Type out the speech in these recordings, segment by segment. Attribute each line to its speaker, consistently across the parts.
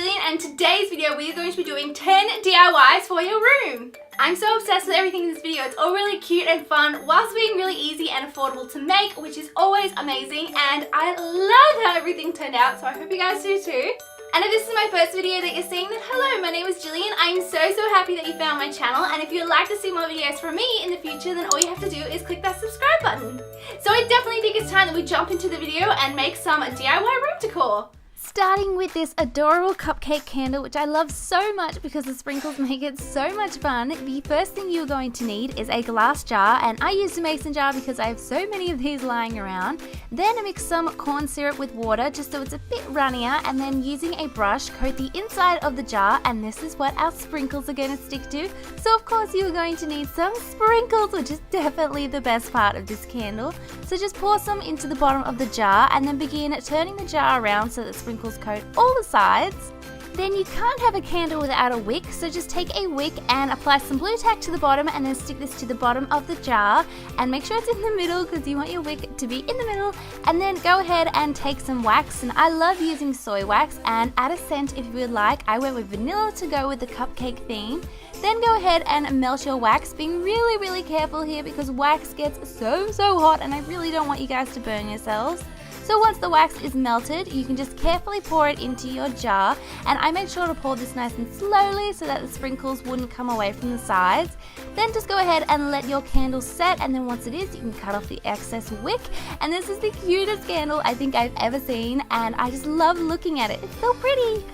Speaker 1: Jillian, and in today's video we are going to be doing 10 DIYs for your room. I'm so obsessed with everything in this video. It's all really cute and fun whilst being really easy and affordable to make, which is always amazing, and I love how everything turned out, so I hope you guys do too. And if this is my first video that you're seeing, then hello, my name is Jillian. I'm so happy that you found my channel, and if you'd like to see more videos from me in the future, then all you have to do is click that subscribe button. So I definitely think it's time that we jump into the video and make some DIY room decor. Starting with this adorable cupcake candle, which I love so much because the sprinkles make it so much fun. The first thing you're going to need is a glass jar, and I used a mason jar because I have so many of these lying around. Then mix some corn syrup with water just so it's a bit runnier, and then using a brush coat the inside of the jar, and this is what our sprinkles are going to stick to. So of course you're going to need some sprinkles, which is definitely the best part of this candle. So just pour some into the bottom of the jar and then begin turning the jar around so that sprinkles coat all the sides. Then you can't have a candle without a wick, so just take a wick and apply some blue tack to the bottom and then stick this to the bottom of the jar, and make sure it's in the middle because you want your wick to be in the middle. And then go ahead and take some wax, and I love using soy wax, and add a scent if you would like. I went with vanilla to go with the cupcake theme. Then go ahead and melt your wax, being really careful here because wax gets so hot and I really don't want you guys to burn yourselves. So once the wax is melted, you can just carefully pour it into your jar, and I made sure to pour this nice and slowly so that the sprinkles wouldn't come away from the sides. Then just go ahead and let your candle set, and then once it is, you can cut off the excess wick. And this is the cutest candle I think I've ever seen, and I just love looking at it. It's so pretty.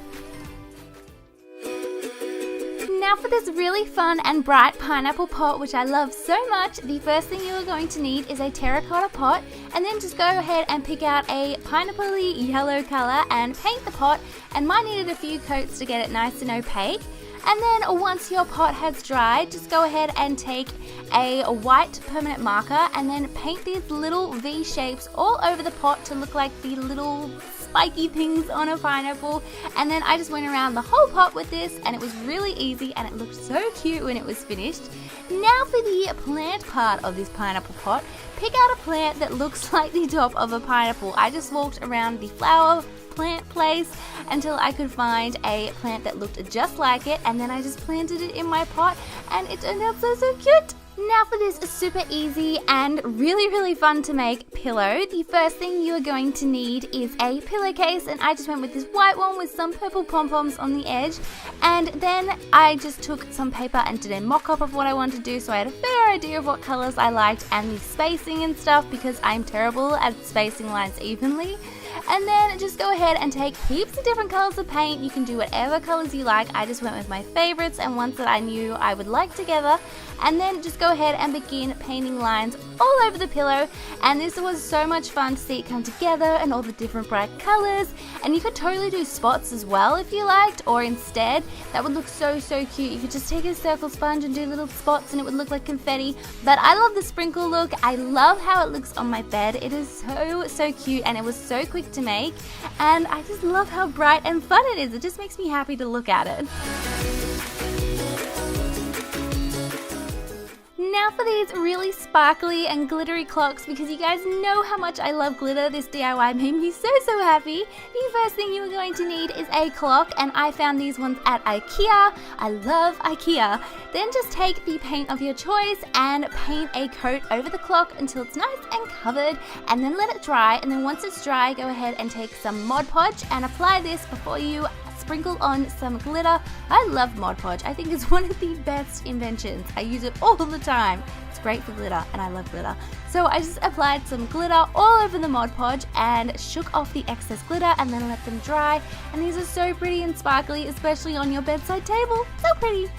Speaker 1: Now for this really fun and bright pineapple pot, which I love so much, the first thing you are going to need is a terracotta pot, and then just go ahead and pick out a pineapple-y yellow color and paint the pot, and mine needed a few coats to get it nice and opaque. And then once your pot has dried, just go ahead and take a white permanent marker and then paint these little V shapes all over the pot to look like the little spiky things on a pineapple. And then I just went around the whole pot with this, and it was really easy and it looked so cute when it was finished. Now for the plant part of this pineapple pot, pick out a plant that looks like the top of a pineapple. I just walked around the flower plant place until I could find a plant that looked just like it, and then I just planted it in my pot and it turned out so cute. Now for this super easy and really fun to make pillow, the first thing you are going to need is a pillowcase, and I just went with this white one with some purple pom-poms on the edge. And then I just took some paper and did a mock-up of what I wanted to do, so I had a fair idea of what colors I liked and the spacing and stuff because I'm terrible at spacing lines evenly. And then just go ahead and take heaps of different colors of paint. You can do whatever colors you like. I just went with my favorites and ones that I knew I would like together. And then just go ahead and begin painting lines all over the pillow. And this was so much fun to see it come together and all the different bright colors. And you could totally do spots as well if you liked, or instead, that would look so cute. You could just take a circle sponge and do little spots and it would look like confetti. But I love the sprinkle look. I love how it looks on my bed. It is so cute, and it was so quick to make, and I just love how bright and fun it is. It just makes me happy to look at it. Now for these really sparkly and glittery clocks, because you guys know how much I love glitter. This DIY made me so happy. The first thing you are going to need is a clock, and I found these ones at IKEA. I love IKEA. Then just take the paint of your choice and paint a coat over the clock until it's nice and covered, and then let it dry. And then once it's dry, go ahead and take some Mod Podge and apply this before you sprinkle on some glitter. I love Mod Podge. I think it's one of the best inventions. I use it all the time. It's great for glitter, and I love glitter. So I just applied some glitter all over the Mod Podge and shook off the excess glitter, and then let them dry. And these are so pretty and sparkly, especially on your bedside table. So pretty.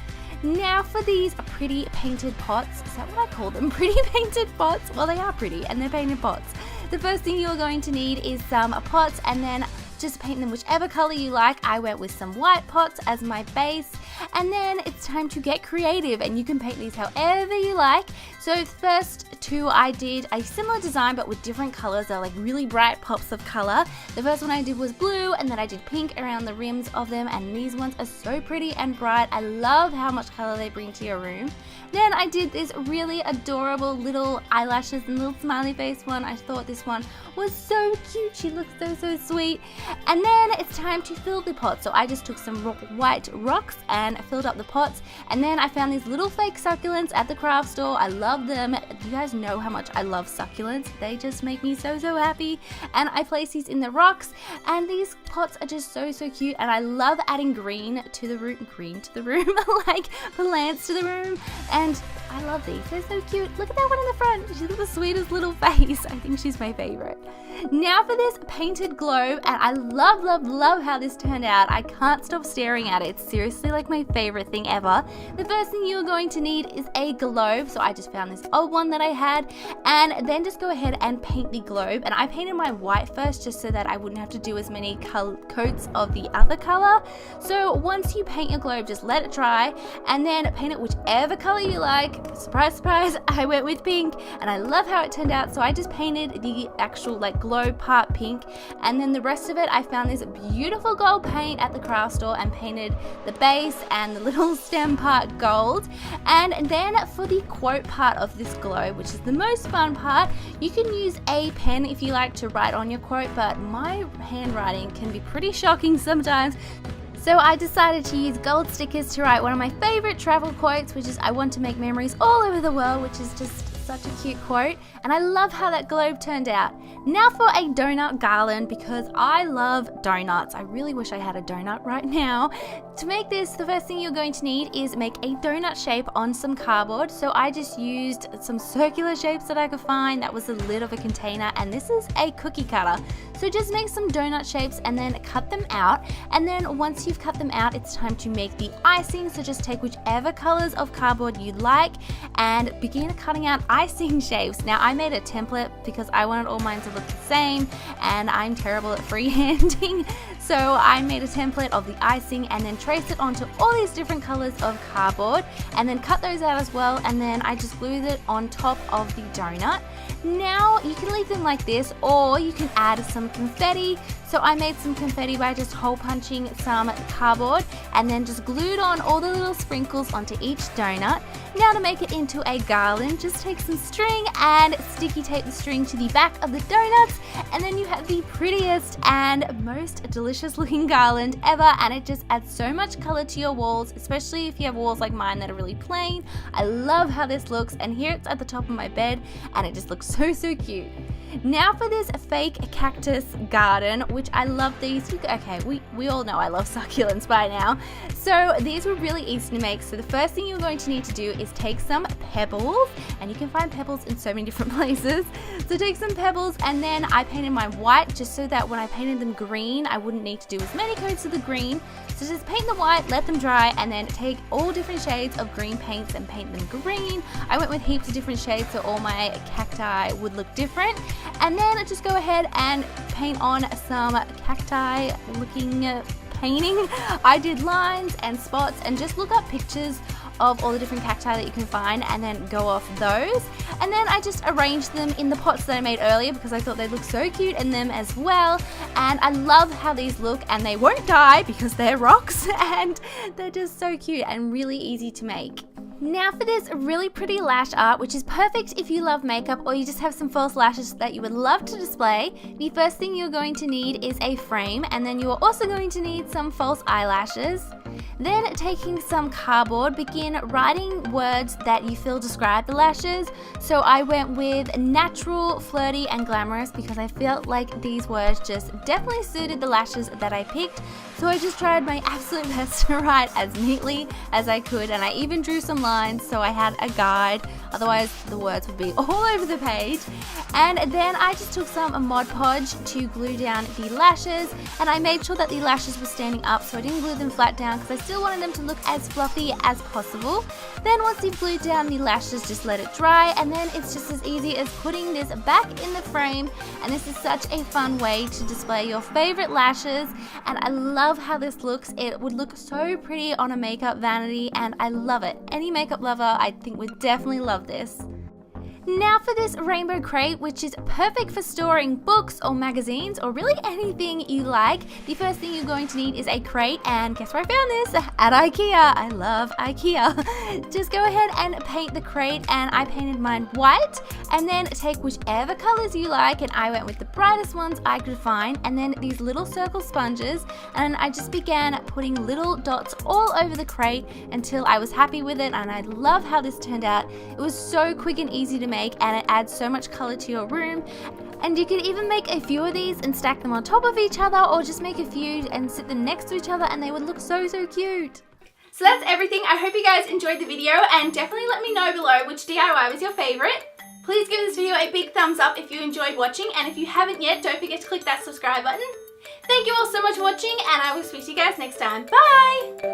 Speaker 1: Now for these pretty painted pots. Is that what I call them? Pretty painted pots? Well, they are pretty and they're painted pots. The first thing you're going to need is some pots, and then just paint them whichever color you like. I went with some white pots as my base, and then it's time to get creative, and you can paint these however you like. So first two I did a similar design but with different colors. They're like really bright pops of color. The first one I did was blue, and then I did pink around the rims of them, and these ones are so pretty and bright. I love how much color they bring to your room. Then I did this really adorable little eyelashes and little smiley face one. I thought this one was so cute. She looks so sweet. And then it's time to fill the pot. So I just took some white rocks and filled up the pots. And then I found these little fake succulents at the craft store. I love them. You guys know how much I love succulents. They just make me so happy. And I place these in the rocks, and these pots are just so cute. And I love adding green to the room, like plants to the room. And I love these. They're so cute. Look at that one in the front. She's got the sweetest little face. I think she's my favorite. Now for this painted globe, and I love how this turned out. I can't stop staring at it. It's seriously like my favorite thing ever. The first thing you're going to need is a globe. So I just found this old one that I had, and then just go ahead and paint the globe. And I painted my white first just so that I wouldn't have to do as many coats of the other color. So once you paint your globe, just let it dry and then paint it whichever color you like. Surprise, I went with pink, and I love how it turned out. So I just painted the actual like globe part pink, and then the rest of it I found this beautiful gold paint at the craft store and painted the base and the little stem part gold. And then for the quote part of this globe, which is the most fun part, you can use a pen if you like to write on your quote, but my handwriting can be pretty shocking sometimes. So I decided to use gold stickers to write one of my favorite travel quotes, which is, "I want to make memories all over the world," which is just such a cute quote, and I love how that globe turned out. Now for a donut garland, because I love donuts. I really wish I had a donut right now. To make this, the first thing you're going to need is make a donut shape on some cardboard. So I just used some circular shapes that I could find. That was the lid of a container, and this is a cookie cutter. So just make some donut shapes and then cut them out. And then once you've cut them out, it's time to make the icing. So just take whichever colors of cardboard you like and begin cutting out icing shapes. Now I made a template because I wanted all mine to look the same, and I'm terrible at freehanding. So I made a template of the icing and then traced it onto all these different colors of cardboard and then cut those out as well, and then I just glued it on top of the donut. Now you can leave them like this, or you can add some confetti. So I made some confetti by just hole punching some cardboard and then just glued on all the little sprinkles onto each donut. Now to make it into a garland, just take some string and sticky tape the string to the back of the donuts, and then you have the prettiest and most delicious looking garland ever, and it just adds so much color to your walls, especially if you have walls like mine that are really plain. I love how this looks, and here it's at the top of my bed, and it just looks so cute. Now for this fake cactus garden, which I love these. Okay, we all know I love succulents by now. So these were really easy to make. So the first thing you're going to need to do is take some pebbles, and you can find pebbles in so many different places. So take some pebbles, and then I painted mine white just so that when I painted them green, I wouldn't need to do as many coats of the green. So just paint the white, let them dry, and then take all different shades of green paints and paint them green. I went with heaps of different shades so all my cacti would look different. And then just go ahead and paint on some cacti looking painting. I did lines and spots, and just look up pictures of all the different cacti that you can find and then go off those. And then I just arranged them in the pots that I made earlier because I thought they'd look so cute in them as well. And I love how these look, and they won't die because they're rocks and they're just so cute and really easy to make. Now for this really pretty lash art, which is perfect if you love makeup or you just have some false lashes that you would love to display. The first thing you're going to need is a frame, and then you are also going to need some false eyelashes. Then taking some cardboard, begin writing words that you feel describe the lashes. So I went with natural, flirty, and glamorous because I felt like these words just definitely suited the lashes that I picked. So I just tried my absolute best to write as neatly as I could, and I even drew some lines so I had a guide, otherwise the words would be all over the page. And then I just took some Mod Podge to glue down the lashes, and I made sure that the lashes were standing up so I didn't glue them flat down because I still wanted them to look as fluffy as possible. Then once you've glued down the lashes, just let it dry, and then it's just as easy as putting this back in the frame. And this is such a fun way to display your favorite lashes, and I love how this looks. It would look so pretty on a makeup vanity, and I love it. Any makeup lover I think would definitely love this. Now for this rainbow crate, which is perfect for storing books or magazines or really anything you like, the first thing you're going to need is a crate, and guess where I found this? At IKEA. I love IKEA. Just go ahead and paint the crate, and I painted mine white, and then take whichever colors you like, and I went with the brightest ones I could find, and then these little circle sponges, and I just began putting little dots all over the crate until I was happy with it, and I love how this turned out. It was so quick and easy to make, and it adds so much color to your room. And you could even make a few of these and stack them on top of each other, or just make a few and sit them next to each other, and they would look so cute. So that's everything. I hope you guys enjoyed the video, and definitely let me know below which DIY was your favorite. Please give this video a big thumbs up if you enjoyed watching, and if you haven't yet, don't forget to click that subscribe button. Thank you all so much for watching, and I will speak to you guys next time. Bye!